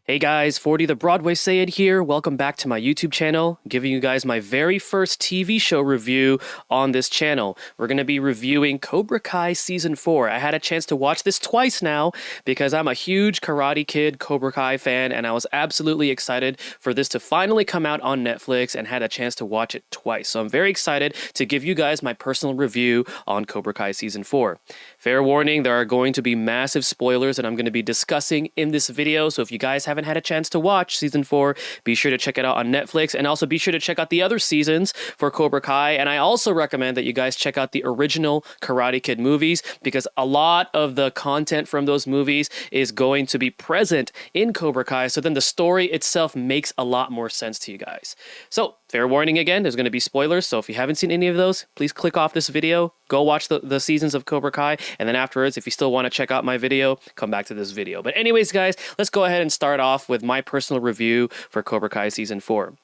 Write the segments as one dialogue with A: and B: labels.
A: Hey guys, 40 the Broadway Saiyan here. Welcome back to my YouTube channel, giving you guys my very first TV show review on this channel. We're going to be reviewing Cobra Kai Season 4. I had a chance to watch this twice now because I'm a huge Karate Kid Cobra Kai fan, and I was absolutely excited for this to finally come out on Netflix and had a chance to watch it twice. So I'm very excited to give you guys my personal review on Cobra Kai Season 4. Fair warning, there are going to be massive spoilers that I'm going to be discussing in this video, so if you guys haven't had a chance to watch Season 4, be sure to check it out on Netflix, and also be sure to check out the other seasons for Cobra Kai, and I also recommend that you guys check out the original Karate Kid movies, because a lot of the content from those movies is going to be present in Cobra Kai, so then the story itself makes a lot more sense to you guys. So, fair warning again, there's going to be spoilers, so if you haven't seen any of those, please click off this video, go watch the seasons of Cobra Kai, and then afterwards, if you still want to check out my video, come back to this video. But anyways, guys, let's go ahead and start off with my personal review for Cobra Kai Season 4.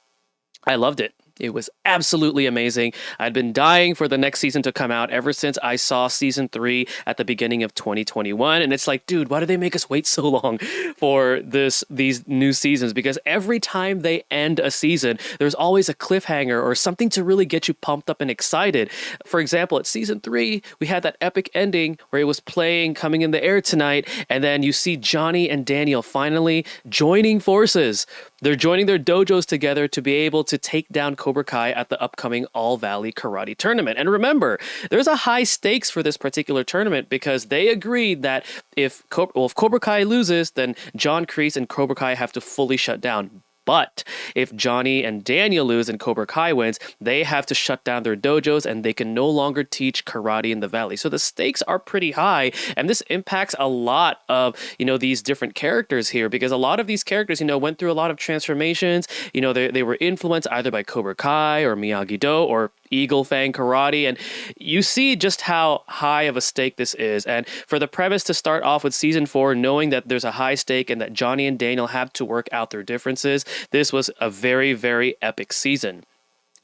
A: I loved it. It was absolutely amazing. I'd been dying for the next season to come out ever since I saw Season 3 at the beginning of 2021. And it's like, dude, why do they make us wait so long for these new seasons? Because every time they end a season, there's always a cliffhanger or something to really get you pumped up and excited. For example, at Season 3, we had that epic ending where it was playing Coming in the Air Tonight, and then you see Johnny and Daniel finally joining forces. They're joining their dojos together to be able to take down Cobra Kai at the upcoming All Valley Karate Tournament. And remember, there's a high stakes for this particular tournament because they agreed that if Cobra Kai loses, then John Kreese and Cobra Kai have to fully shut down. But if Johnny and Daniel lose and Cobra Kai wins, they have to shut down their dojos and they can no longer teach karate in the valley. So the stakes are pretty high, and this impacts a lot of, these different characters here, because a lot of these characters, went through a lot of transformations. They were influenced either by Cobra Kai or Miyagi-Do or Eagle Fang Karate, and you see just how high of a stake this is. And for the premise to start off with Season 4, knowing that there's a high stake and that Johnny and Daniel have to work out their differences, this was a very, very epic season.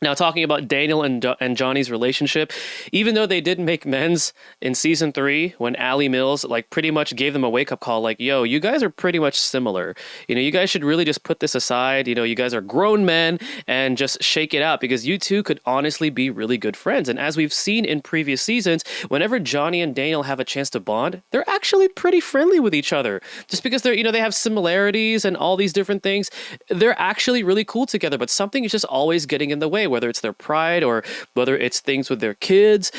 A: Now, talking about Daniel and Johnny's relationship, even though they did make amends in Season 3, when Allie Mills, pretty much gave them a wake-up call, yo, you guys are pretty much similar. You guys should really just put this aside. You guys are grown men and just shake it out, because you two could honestly be really good friends. And as we've seen in previous seasons, whenever Johnny and Daniel have a chance to bond, they're actually pretty friendly with each other. Just because they have similarities and all these different things, they're actually really cool together, but something is just always getting in the way. Whether it's their pride or whether it's things with their kids,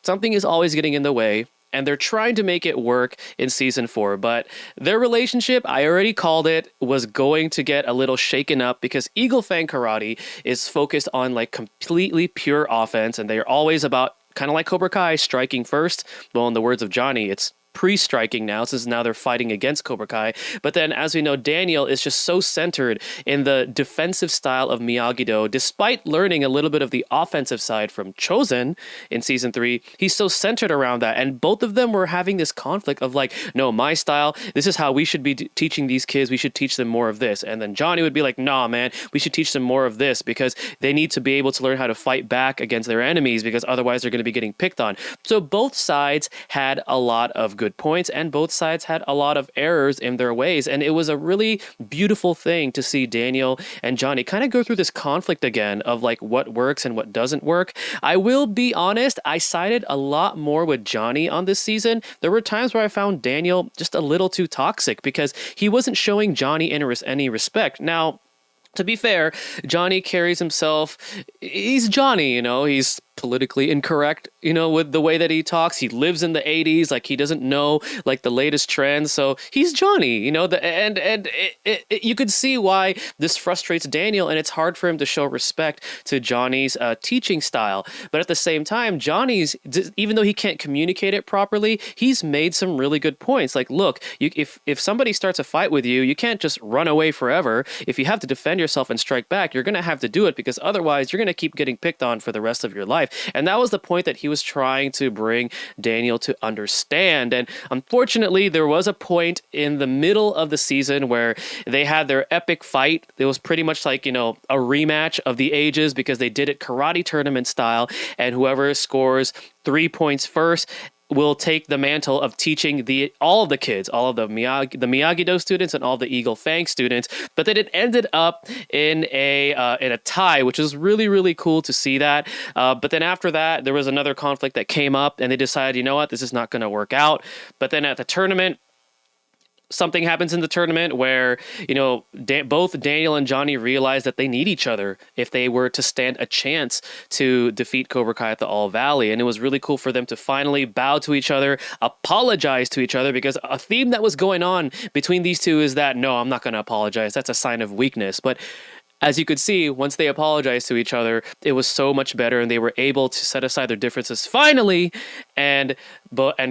A: something is always getting in the way, and they're trying to make it work in Season 4. But their relationship, I already called it, was going to get a little shaken up, because Eagle Fang Karate is focused on completely pure offense, and they're always about, kind of like Cobra Kai, striking first. Well, in the words of Johnny, it's pre-striking now, since now they're fighting against Cobra Kai. But then, as we know, Daniel is just so centered in the defensive style of Miyagi-Do. Despite learning a little bit of the offensive side from Chosen in Season 3, he's so centered around that. And both of them were having this conflict of no, my style, this is how we should be teaching these kids. We should teach them more of this. And then Johnny would be like, nah, man, we should teach them more of this, because they need to be able to learn how to fight back against their enemies, because otherwise they're going to be getting picked on. So both sides had a lot of good points, and both sides had a lot of errors in their ways, and it was a really beautiful thing to see Daniel and Johnny kind of go through this conflict again of what works and what doesn't work. I will be honest, I sided a lot more with Johnny on this season. There were times where I found Daniel just a little too toxic, because he wasn't showing Johnny any respect. Now, to be fair, Johnny carries himself, he's Johnny, he's politically incorrect, with the way that he talks. He lives in the 80s, he doesn't know the latest trends. So he's Johnny, you could see why this frustrates Daniel, and it's hard for him to show respect to Johnny's teaching style. But at the same time, Johnny's, even though he can't communicate it properly, he's made some really good points. Look, if somebody starts a fight with you, you can't just run away forever. If you have to defend yourself and strike back, you're going to have to do it, because otherwise you're going to keep getting picked on for the rest of your life. And that was the point that he was trying to bring Daniel to understand. And unfortunately, there was a point in the middle of the season where they had their epic fight. It was pretty much a rematch of the ages, because they did it karate tournament style, and whoever scores 3 points first will take the mantle of teaching all of the kids, all of the Miyagi-Do students and all the Eagle Fang students. But then it ended up in a tie, which is really, really cool to see that. But then after that, there was another conflict that came up, and they decided, you know what, this is not going to work out. But then at the tournament, something happens in the tournament where, both Daniel and Johnny realize that they need each other if they were to stand a chance to defeat Cobra Kai at the All Valley. And it was really cool for them to finally bow to each other, apologize to each other, because a theme that was going on between these two is that, no, I'm not going to apologize. That's a sign of weakness. But as you could see, once they apologized to each other, it was so much better, and they were able to set aside their differences finally and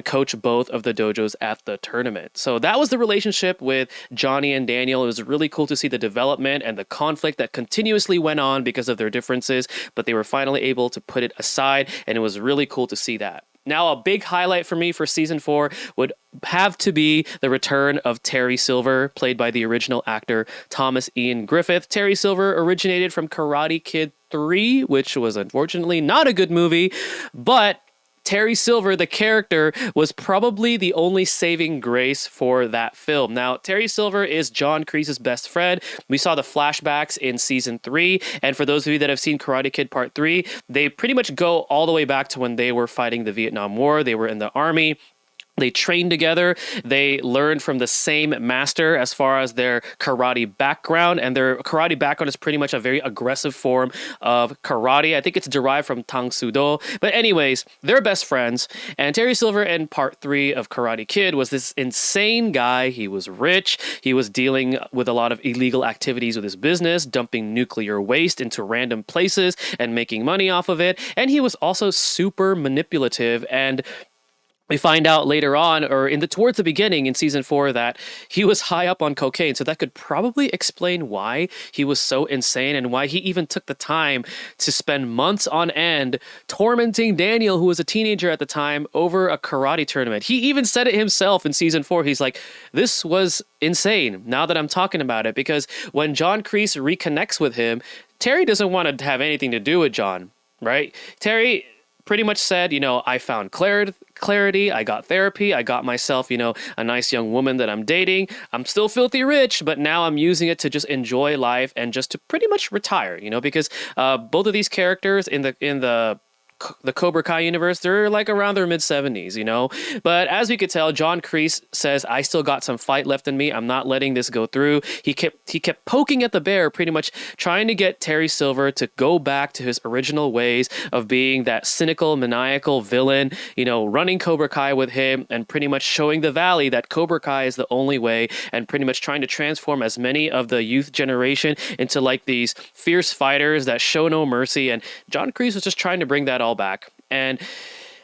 A: coach both of the dojos at the tournament. So that was the relationship with Johnny and Daniel. It was really cool to see the development and the conflict that continuously went on because of their differences, but they were finally able to put it aside, and it was really cool to see that. Now, a big highlight for me for season 4 would have to be the return of Terry Silver, played by the original actor Thomas Ian Griffith. Terry Silver originated from Karate Kid 3, which was unfortunately not a good movie, but Terry Silver, the character, was probably the only saving grace for that film. Now, Terry Silver is John Kreese's best friend. We saw the flashbacks in season 3, and for those of you that have seen Karate Kid Part 3, they pretty much go all the way back to when they were fighting the Vietnam War. They were in the army. They trained together. They learned from the same master as far as their karate background, and their karate background is pretty much a very aggressive form of karate. I think it's derived from Tang Soo Do. But anyways, they're best friends, and Terry Silver in Part 3 of Karate Kid was this insane guy. He was rich. He was dealing with a lot of illegal activities with his business, dumping nuclear waste into random places and making money off of it. And he was also super manipulative, and we find out later on, or towards the beginning in season 4, that he was high up on cocaine. So that could probably explain why he was so insane and why he even took the time to spend months on end tormenting Daniel, who was a teenager at the time, over a karate tournament. He even said it himself in season 4. He's like, this was insane now that I'm talking about it, because when John Kreese reconnects with him, Terry doesn't want to have anything to do with John, right? Terry pretty much said, I found clarity, I got therapy, I got myself, a nice young woman that I'm dating. I'm still filthy rich, but now I'm using it to just enjoy life and just to pretty much retire, because both of these characters in the Cobra Kai universe, they're like around their mid-70s, But as we could tell, John Kreese says, I still got some fight left in me. I'm not letting this go through. He kept poking at the bear, pretty much trying to get Terry Silver to go back to his original ways of being that cynical, maniacal villain, running Cobra Kai with him and pretty much showing the Valley that Cobra Kai is the only way, and pretty much trying to transform as many of the youth generation into like these fierce fighters that show no mercy. And John Kreese was just trying to bring that all back. And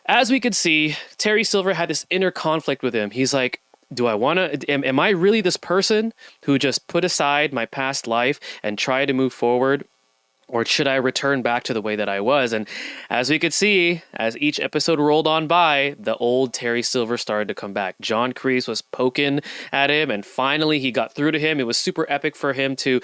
A: as we could see, Terry Silver had this inner conflict with him. He's like, am I really this person who just put aside my past life and try to move forward? Or should I return back to the way that I was? And as we could see, as each episode rolled on by, the old Terry Silver started to come back. John Kreese was poking at him, and finally he got through to him. It was super epic for him to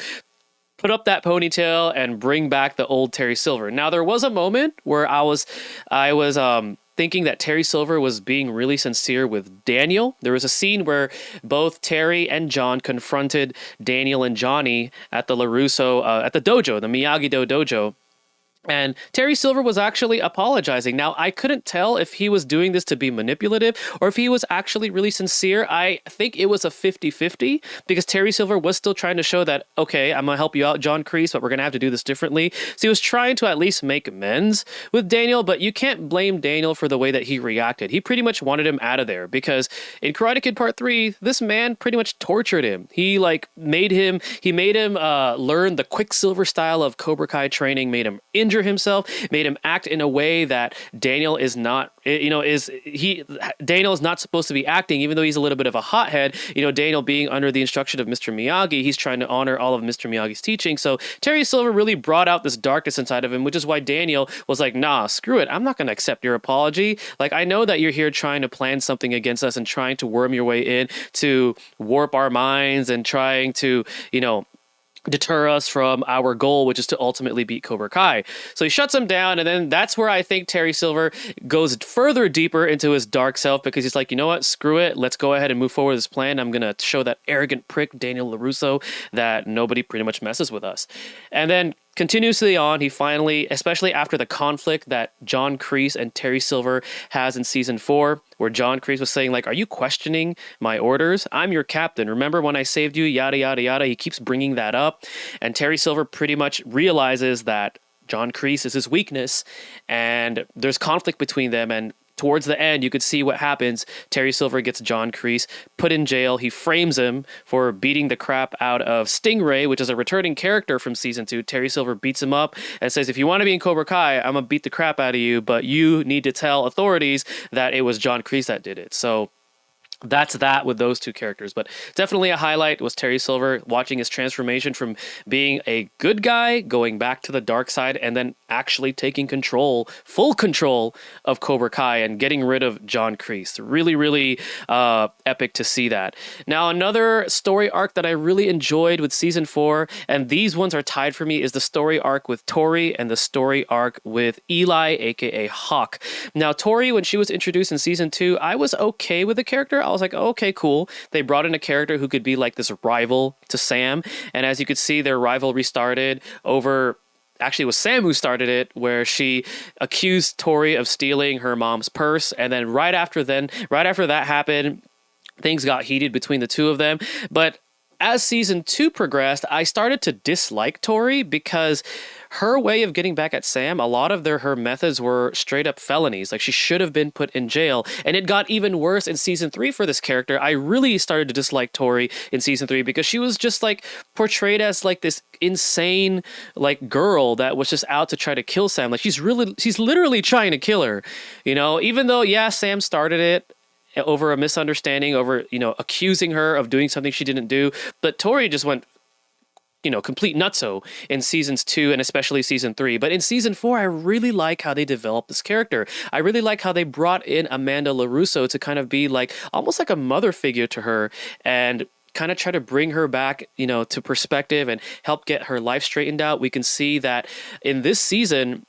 A: put up that ponytail and bring back the old Terry Silver. Now, there was a moment where I was thinking that Terry Silver was being really sincere with Daniel. There was a scene where both Terry and John confronted Daniel and Johnny at the LaRusso, at the dojo, the Miyagi-Do dojo. And Terry Silver was actually apologizing. Now, I couldn't tell if he was doing this to be manipulative or if he was actually really sincere. I think it was a 50-50 because Terry Silver was still trying to show that, okay, I'm going to help you out, John Kreese, but we're going to have to do this differently. So he was trying to at least make amends with Daniel, but you can't blame Daniel for the way that he reacted. He pretty much wanted him out of there because in Karate Kid Part 3, this man pretty much tortured him. He made him learn the Quicksilver style of Cobra Kai training, made him injure himself, made him act in a way that Daniel is not, Daniel is not supposed to be acting, even though he's a little bit of a hothead. Daniel being under the instruction of Mr. Miyagi, he's trying to honor all of Mr. Miyagi's teaching. So Terry Silver really brought out this darkness inside of him, which is why Daniel was like, nah, screw it. I'm not going to accept your apology. Like, I know that you're here trying to plan something against us and trying to worm your way in to warp our minds and trying to, deter us from our goal, which is to ultimately beat Cobra Kai. So he shuts him down, and then that's where I think Terry Silver goes further deeper into his dark self, because he's like, you know what, screw it, let's go ahead and move forward with this plan. I'm gonna show that arrogant prick Daniel LaRusso that nobody pretty much messes with us. And then continuously on, he finally, especially after the conflict that John Kreese and Terry Silver has in season 4, where John Kreese was saying, like, are you questioning my orders? I'm your captain. Remember when I saved you? Yada, yada, yada. He keeps bringing that up. And Terry Silver pretty much realizes that John Kreese is his weakness, and there's conflict between them. And towards the end, you could see what happens. Terry Silver gets John Kreese put in jail. He frames him for beating the crap out of Stingray, which is a returning character from season 2. Terry Silver beats him up and says, if you want to be in Cobra Kai, I'm going to beat the crap out of you, but you need to tell authorities that it was John Kreese that did it. So that's that with those two characters. But definitely a highlight was Terry Silver, watching his transformation from being a good guy, going back to the dark side, and then actually taking control, full control of Cobra Kai and getting rid of John Kreese. Really, really epic to see that. Now, another story arc that I really enjoyed with season 4, and these ones are tied for me, is the story arc with Tori and the story arc with Eli, aka Hawk. Now, Tori, when she was introduced in season 2, I was okay with the character. I was like, oh, okay, cool. They brought in a character who could be like this rival to Sam. And as you could see, their rivalry started over, actually it was Sam who started it, where she accused Tori of stealing her mom's purse. And then right after that happened, things got heated between the two of them. But as season 2 progressed, I started to dislike Tori because her way of getting back at Sam, a lot of her methods were straight up felonies. Like, she should have been put in jail. And it got even worse in season 3 for this character. I really started to dislike Tori in season 3 because she was just like portrayed as like this insane like girl that was just out to try to kill Sam. Like, she's literally trying to kill her, you know, even though, yeah, Sam started it over a misunderstanding, over, you know, accusing her of doing something she didn't do. But Tori just went, you know, complete nutso in seasons 2 and especially season 3. But in season 4, I really like how they developed this character. I really like how they brought in Amanda LaRusso to kind of be like almost like a mother figure to her and kind of try to bring her back, you know, to perspective and help get her life straightened out. We can see that in this season,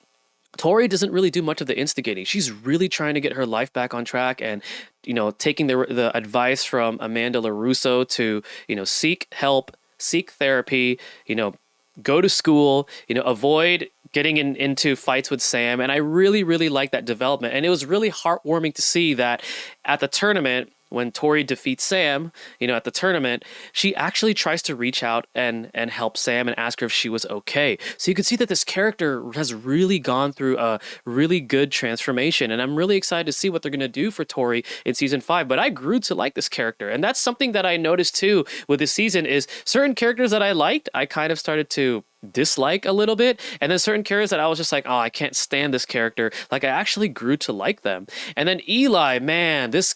A: Tori doesn't really do much of the instigating. She's really trying to get her life back on track and, you know, taking the advice from Amanda LaRusso to, you know, seek help, seek therapy, you know, go to school, you know, avoid getting into fights with Sam. And I really, really like that development. And it was really heartwarming to see that at the tournament, when Tori defeats Sam, you know, at the tournament, she actually tries to reach out and help Sam and ask her if she was okay. So you can see that this character has really gone through a really good transformation. And I'm really excited to see what they're going to do for Tori in season 5. But I grew to like this character. And that's something that I noticed too with this season is certain characters that I liked, I kind of started to dislike a little bit, and then certain characters that I was just like, oh, I can't stand this character, like I actually grew to like them. And then Eli, man, this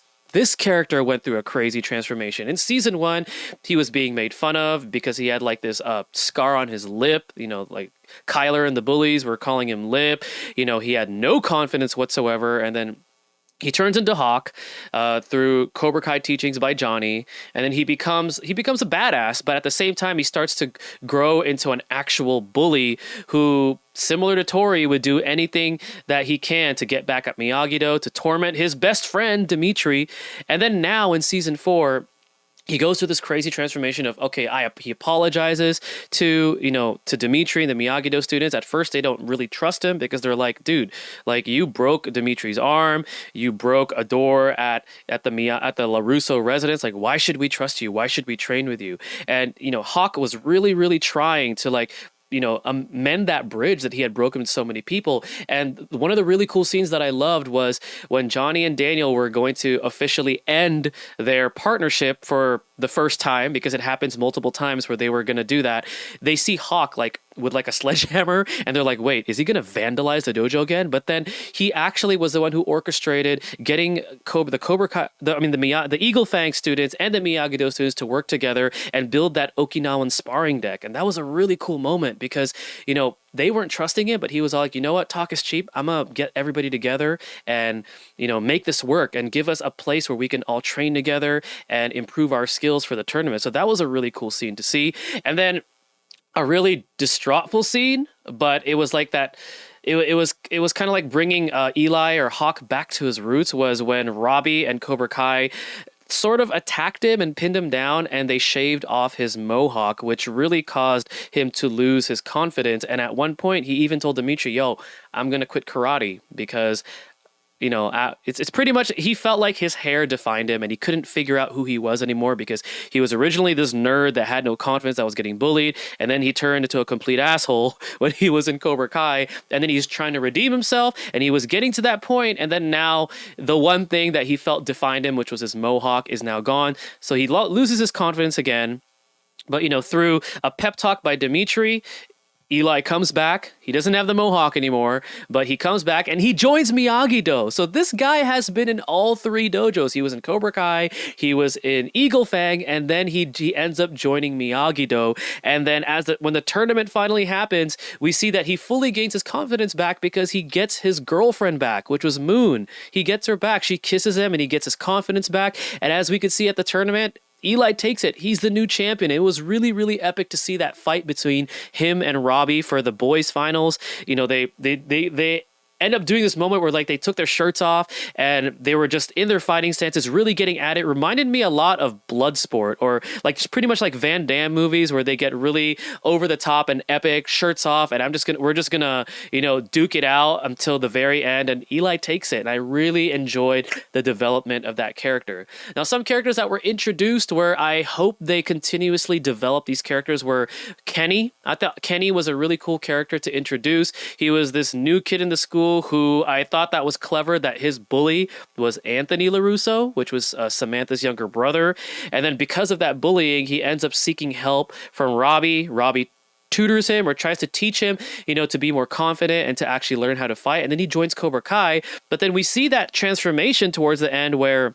A: character went through a crazy transformation. In season 1, he was being made fun of because he had like this scar on his lip, you know, like Kyler and the bullies were calling him Lip. You know, he had no confidence whatsoever. And then he turns into Hawk through Cobra Kai teachings by Johnny, and then he becomes a badass. But at the same time, he starts to grow into an actual bully who, similar to Tori, would do anything that he can to get back at Miyagi-Do, to torment his best friend Dimitri. And then now in season 4, he goes through this crazy transformation of, okay, he apologizes to Dimitri and the Miyagi-Do students. At first, they don't really trust him because they're like, dude, like, you broke Dimitri's arm, you broke a door at the LaRusso residence. Like, why should we trust you? Why should we train with you? And, you know, Hawk was really, really trying to, like, you know, mend that bridge that he had broken with so many people. And one of the really cool scenes that I loved was when Johnny and Daniel were going to officially end their partnership for the first time, because it happens multiple times where they were going to do that. They see Hawk like with like a sledgehammer, and they're like, wait, is he going to vandalize the dojo again? But then he actually was the one who orchestrated getting the Eagle Fang students and the Miyagi-Do students to work together and build that Okinawan sparring deck. And that was a really cool moment because, you know, they weren't trusting it, but he was all like, you know what, talk is cheap. I'm going to get everybody together and, you know, make this work and give us a place where we can all train together and improve our skills for the tournament. So that was a really cool scene to see. And then a really distraughtful scene, but it was like that. It was kind of like bringing Eli or Hawk back to his roots. Was when Robbie and Cobra Kai sort of attacked him and pinned him down, and they shaved off his mohawk, which really caused him to lose his confidence. And at one point, he even told Dimitri, "Yo, I'm gonna quit karate because." It's pretty much he felt like his hair defined him, and he couldn't figure out who he was anymore because he was originally this nerd that had no confidence, that was getting bullied, and then he turned into a complete asshole when he was in Cobra Kai, and then he's trying to redeem himself, and he was getting to that point, and then now the one thing that he felt defined him, which was his mohawk, is now gone, so he loses his confidence again. But through a pep talk by Dimitri, Eli comes back. He doesn't have the mohawk anymore, but he comes back and he joins Miyagi-Do. So this guy has been in all three dojos. He was in Cobra Kai, he was in Eagle Fang, and then he ends up joining Miyagi-Do. And then when the tournament finally happens, we see that he fully gains his confidence back because he gets his girlfriend back, which was Moon. He gets her back. She kisses him and he gets his confidence back. And as we could see at the tournament, Eli takes it. He's the new champion. It was really, really epic to see that fight between him and Robbie for the boys finals. They end up doing this moment where like they took their shirts off and they were just in their fighting stances, really getting at it. Reminded me a lot of Bloodsport, or like just pretty much like Van Damme movies where they get really over the top and epic, shirts off, and we're just gonna duke it out until the very end. And Eli takes it, and I really enjoyed the development of that character. Now, some characters that were introduced where I hope they continuously develop these characters were Kenny. I thought Kenny was a really cool character to introduce. He was this new kid in the school who I thought that was clever that his bully was Anthony LaRusso, which was Samantha's younger brother. And then because of that bullying, he ends up seeking help from Robbie. Robbie tutors him or tries to teach him, to be more confident and to actually learn how to fight. And then he joins Cobra Kai. But then we see that transformation towards the end where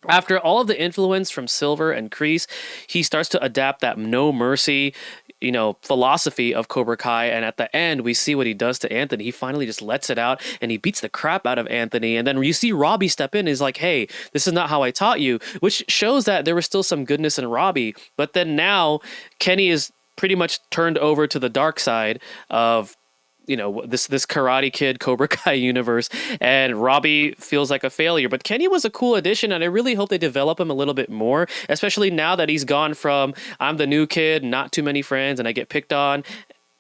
A: after all of the influence from Silver and Kreese, he starts to adapt that no mercy, philosophy of Cobra Kai. And at the end, we see what he does to Anthony. He finally just lets it out and he beats the crap out of Anthony. And then you see Robbie step in and is like, hey, this is not how I taught you, which shows that there was still some goodness in Robbie. But then now Kenny is pretty much turned over to the dark side of this Karate Kid Cobra Kai universe, and Robbie feels like a failure. But Kenny was a cool addition, and I really hope they develop him a little bit more, especially now that he's gone from I'm the new kid, not too many friends, and I get picked on,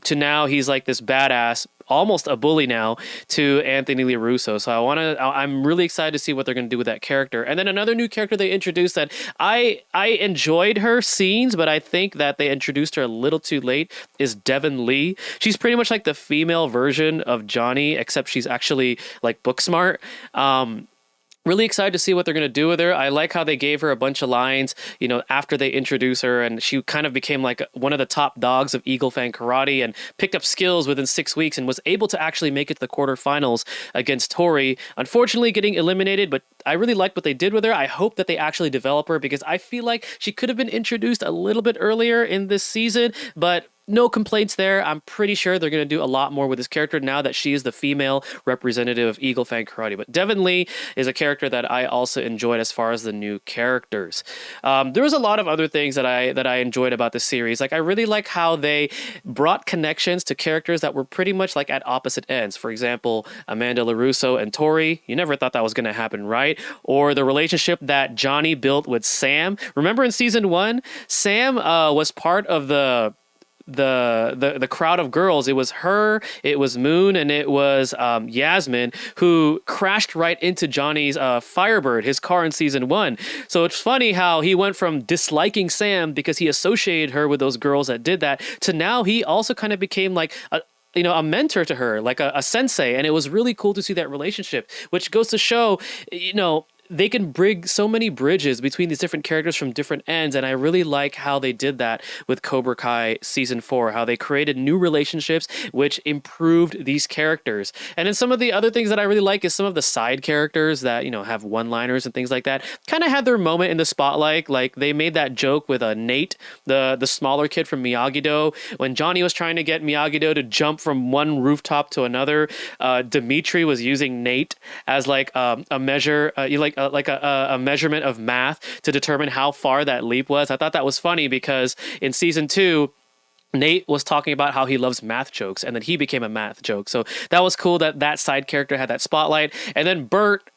A: to now he's like this badass, almost a bully now, to Anthony LaRusso. So I'm really excited to see what they're going to do with that character. And then another new character they introduced that I enjoyed her scenes, but I think that they introduced her a little too late, is Devin Lee. She's pretty much like the female version of Johnny, except she's actually like book smart. Really excited to see what they're going to do with her. I like how they gave her a bunch of lines, after they introduce her, and she kind of became like one of the top dogs of Eagle Fang Karate and picked up skills within 6 weeks and was able to actually make it to the quarterfinals against Tori. Unfortunately, getting eliminated, but I really like what they did with her. I hope that they actually develop her because I feel like she could have been introduced a little bit earlier in this season, but no complaints there. I'm pretty sure they're going to do a lot more with this character now that she is the female representative of Eagle Fang Karate. But Devin Lee is a character that I also enjoyed as far as the new characters. There was a lot of other things that I enjoyed about the series. Like I really like how they brought connections to characters that were pretty much like at opposite ends. For example, Amanda LaRusso and Tori. You never thought that was going to happen, right? Or the relationship that Johnny built with Sam. Remember in season 1, Sam was part of the crowd of girls. It was her, it was Moon, and it was Yasmin, who crashed right into Johnny's Firebird, his car in season 1. So it's funny how he went from disliking Sam because he associated her with those girls that did that, to now he also kind of became like a mentor to her, like a sensei. And it was really cool to see that relationship, which goes to show, they can bring so many bridges between these different characters from different ends, and I really like how they did that with Cobra Kai Season 4, how they created new relationships which improved these characters. And then some of the other things that I really like is some of the side characters that, have one-liners and things like that, kind of had their moment in the spotlight. Like they made that joke with Nate, the smaller kid from Miyagi-Do, when Johnny was trying to get Miyagi-Do to jump from one rooftop to another. Dimitri was using Nate as like a measure, a measurement of math to determine how far that leap was. I thought that was funny because in season 2, Nate was talking about how he loves math jokes, and then he became a math joke. So that was cool that that side character had that spotlight. And then Bert,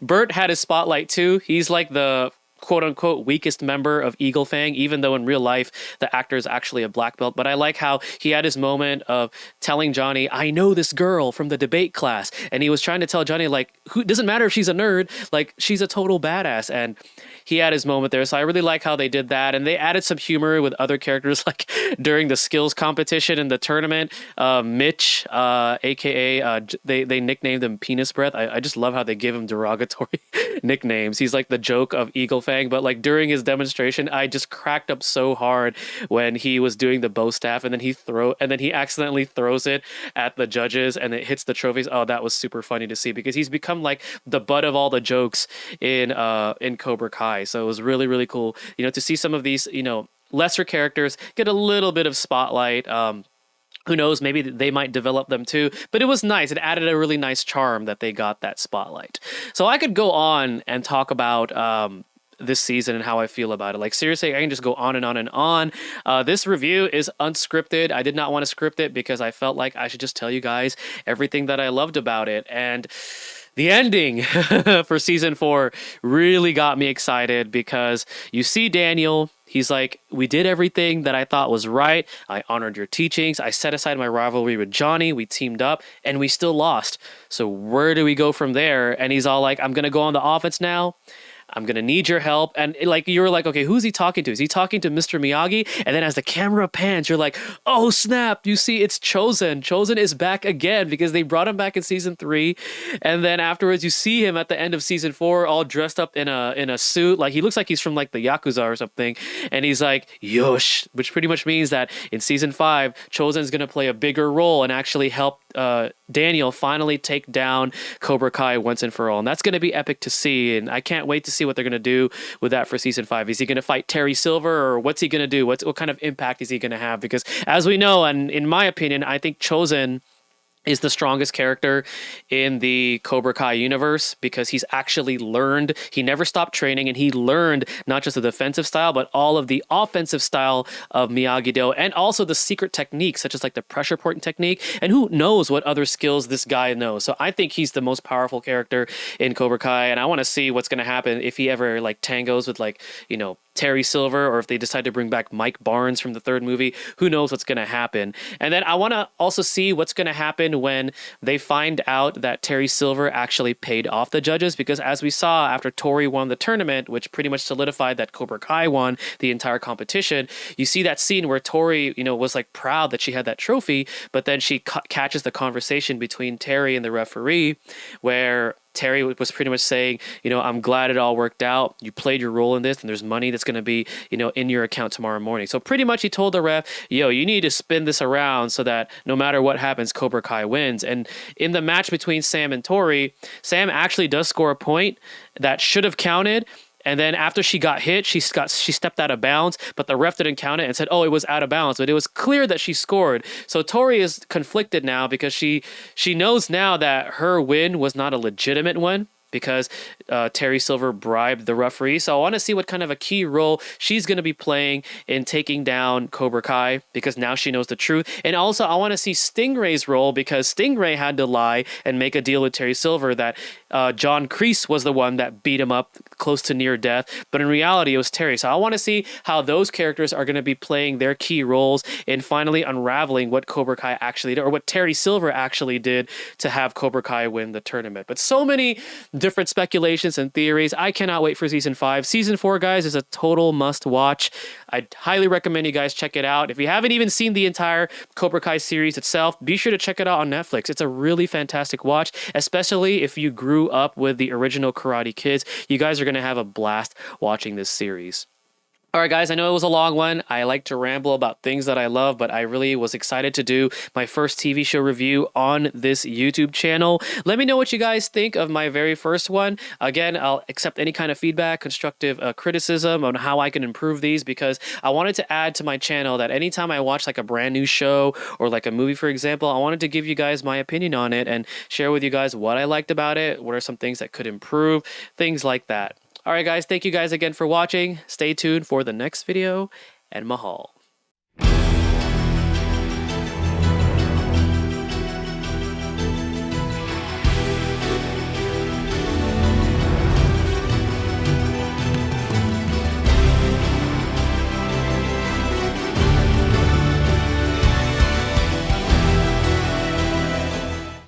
A: Bert had his spotlight too. He's like the quote unquote weakest member of Eagle Fang, even though in real life the actor is actually a black belt. But I like how he had his moment of telling Johnny, I know this girl from the debate class. And he was trying to tell Johnny, like, who doesn't matter if she's a nerd, like she's a total badass. And he had his moment there. So I really like how they did that. And they added some humor with other characters, like during the skills competition in the tournament. Mitch, aka they nicknamed him Penis Breath. I just love how they give him derogatory nicknames. He's like the joke of Eagle Fang. But like during his demonstration, I just cracked up so hard when he was doing the bow staff, and then he accidentally throws it at the judges and it hits the trophies. Oh, that was super funny to see, because he's become like the butt of all the jokes in Cobra Kai. So it was really, really cool, to see some of these, lesser characters get a little bit of spotlight. Who knows, maybe they might develop them too, but it was nice. It added a really nice charm that they got that spotlight. So I could go on and talk about this season and how I feel about it. Like seriously, I can just go on and on and on. This review is unscripted. I did not want to script it because I felt like I should just tell you guys everything that I loved about it. And the ending for season 4 really got me excited, because you see Daniel. He's like, we did everything that I thought was right. I honored your teachings. I set aside my rivalry with Johnny. We teamed up and we still lost. So where do we go from there? And he's all like, I'm going to go on the offense now. I'm going to need your help. And like, you were like, okay, who's he talking to? Is he talking to Mr. Miyagi? And then as the camera pans, you're like, oh snap. You see it's Chosen. Chosen is back again, because they brought him back in season 3. And then afterwards you see him at the end of season 4, all dressed up in a suit. Like he looks like he's from like the Yakuza or something. And he's like, Yosh, which pretty much means that in season 5, Chosen's going to play a bigger role and actually help Daniel finally take down Cobra Kai once and for all. And that's going to be epic to see. And I can't wait to see what they're going to do with that for season 5. Is he going to fight Terry Silver, or what's he going to do? What kind of impact is he going to have? Because as we know, and in my opinion, I think Chosen is the strongest character in the Cobra Kai universe, because he's actually learned, he never stopped training, and he learned not just the defensive style, but all of the offensive style of Miyagi-Do, and also the secret techniques, such as like the pressure point technique, and who knows what other skills this guy knows. So I think he's the most powerful character in Cobra Kai, and I want to see what's going to happen if he ever like tangos with like, Terry Silver, or if they decide to bring back Mike Barnes from the 3rd movie. Who knows what's going to happen? And then I want to also see what's going to happen when they find out that Terry Silver actually paid off the judges, because as we saw after Tori won the tournament, which pretty much solidified that Cobra Kai won the entire competition, you see that scene where Tori, was like proud that she had that trophy, but then she catches the conversation between Terry and the referee, where Terry was pretty much saying, I'm glad it all worked out. You played your role in this, and there's money that's going to be, in your account tomorrow morning. So pretty much he told the ref, you need to spin this around so that no matter what happens, Cobra Kai wins. And in the match between Sam and Tori, Sam actually does score a point that should have counted. And then after she got hit, she stepped out of bounds, but the ref didn't count it and said, oh, it was out of bounds. But it was clear that she scored. So Tori is conflicted now, because she knows now that her win was not a legitimate one, because Terry Silver bribed the referee. So I want to see what kind of a key role she's going to be playing in taking down Cobra Kai, because now she knows the truth. And also I want to see Stingray's role, because Stingray had to lie and make a deal with Terry Silver that John Kreese was the one that beat him up close to near death, but in reality it was Terry. So I want to see how those characters are going to be playing their key roles in finally unraveling what Cobra Kai actually did, or what Terry Silver actually did to have Cobra Kai win the tournament. But so many different speculations and theories. I cannot wait for season 5. Season 4, guys, is a total must watch. I highly recommend you guys check it out. If you haven't even seen the entire Cobra Kai series itself, be sure to check it out on Netflix. It's a really fantastic watch, especially if you grew up with the original Karate Kids. You guys are going to have a blast watching this series. All right, guys, I know it was a long one. I like to ramble about things that I love, but I really was excited to do my first TV show review on this YouTube channel. Let me know what you guys think of my very first one. Again, I'll accept any kind of feedback, constructive criticism on how I can improve these, because I wanted to add to my channel that anytime I watch like a brand new show or like a movie, for example, I wanted to give you guys my opinion on it and share with you guys what I liked about it, what are some things that could improve, things like that. All right, guys, thank you guys again for watching. Stay tuned for the next video, and mahal.